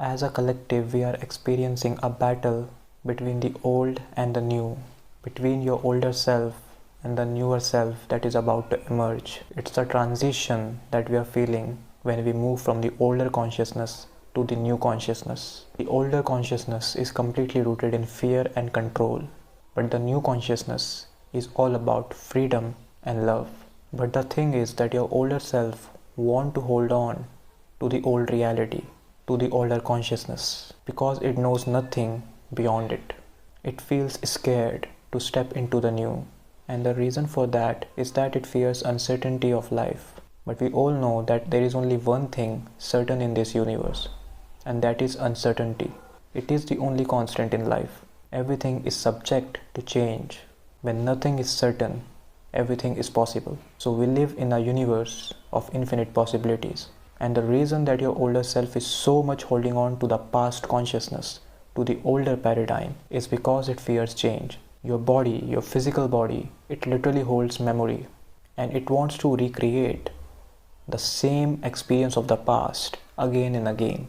As a collective, we are experiencing a battle between the old and the new, between your older self and the newer self that is about to emerge. It's the transition that we are feeling when we move from the older consciousness to the new consciousness. The older consciousness is completely rooted in fear and control, but the new consciousness is all about freedom and love. But the thing is that your older self want to hold on to the old reality, to the older consciousness, because it knows nothing beyond it. It feels scared to step into the new, and the reason for that is that it fears uncertainty of life. But we all know that there is only one thing certain in this universe, and that is uncertainty. It is the only constant in life. Everything is subject to change. When nothing is certain, everything is possible. So we live in a universe of infinite possibilities. And the reason that your older self is so much holding on to the past consciousness, to the older paradigm, is because it fears change. Your body, your physical body, it literally holds memory, and it wants to recreate the same experience of the past again and again.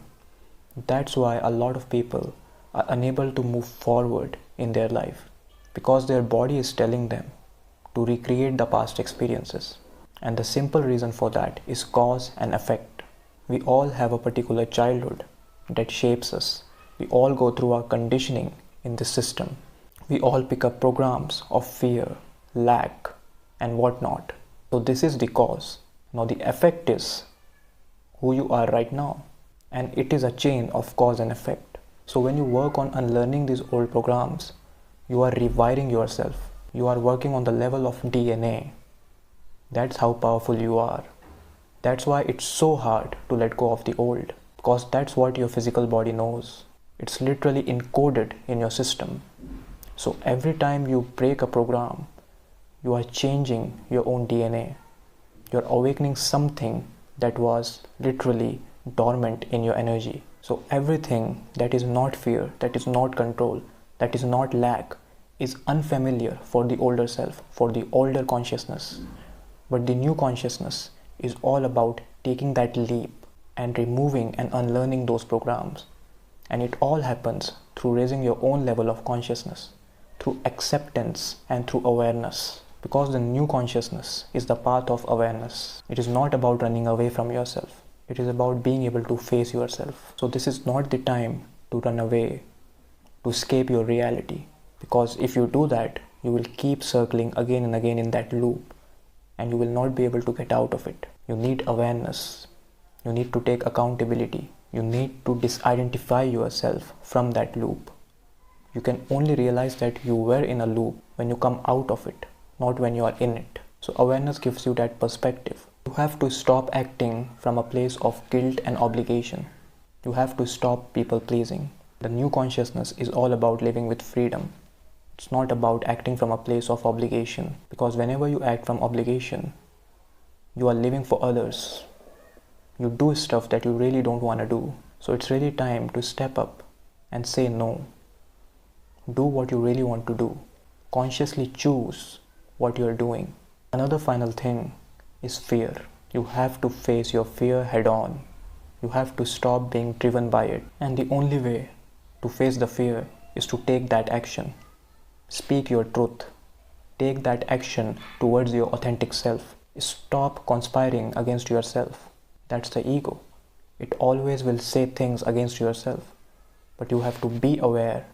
That's why a lot of people are unable to move forward in their life, because their body is telling them to recreate the past experiences. And the simple reason for that is cause and effect. We all have a particular childhood that shapes us. We all go through our conditioning in this system. We all pick up programs of fear, lack, and whatnot. So this is the cause. Now the effect is who you are right now. And it is a chain of cause and effect. So when you work on unlearning these old programs, you are rewiring yourself. You are working on the level of DNA. That's how powerful you are. That's why it's so hard to let go of the old, because that's what your physical body knows. It's literally encoded in your system. So every time you break a program, you are changing your own DNA. You're awakening something that was literally dormant in your energy. So everything that is not fear, that is not control, that is not lack, is unfamiliar for the older self, for the older consciousness. But the new consciousness is all about taking that leap and removing and unlearning those programs. And it all happens through raising your own level of consciousness, through acceptance and through awareness. Because the new consciousness is the path of awareness. It is not about running away from yourself. It is about being able to face yourself. So this is not the time to run away, to escape your reality. Because if you do that, you will keep circling again and again in that loop, and you will not be able to get out of it. You need awareness. You need to take accountability. You need to disidentify yourself from that loop. You can only realize that you were in a loop when you come out of it, not when you are in it. So awareness gives you that perspective. You have to stop acting from a place of guilt and obligation. You have to stop people pleasing. The new consciousness is all about living with freedom. It's not about acting from a place of obligation, because whenever you act from obligation, you are living for others. You do stuff that you really don't want to do. So it's really time to step up and say no. Do what you really want to do. Consciously choose what you are doing. Another final thing is fear. You have to face your fear head on. You have to stop being driven by it. And the only way to face the fear is to take that action. Speak your truth. Take that action towards your authentic self. Stop conspiring against yourself. That's the ego. It always will say things against yourself. But you have to be aware,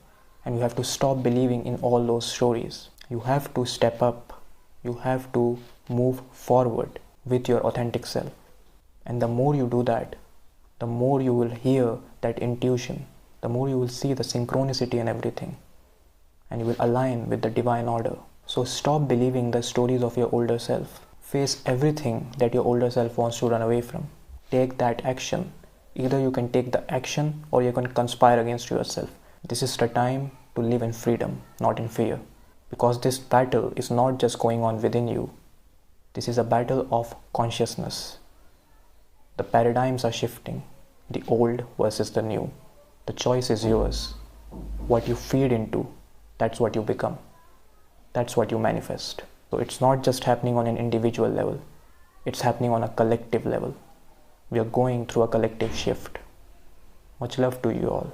and you have to stop believing in all those stories. You have to step up. You have to move forward with your authentic self. And the more you do that, the more you will hear that intuition, the more you will see the synchronicity and everything. And you will align with the divine order. So stop believing the stories of your older self. Face everything that your older self wants to run away from. Take that action. Either you can take the action or you can conspire against yourself. This is the time to live in freedom, not in fear. Because this battle is not just going on within you. This is a battle of consciousness. The paradigms are shifting. The old versus the new. The choice is yours. What you feed into, that's what you become. That's what you manifest. So it's not just happening on an individual level. It's happening on a collective level. We are going through a collective shift. Much love to you all.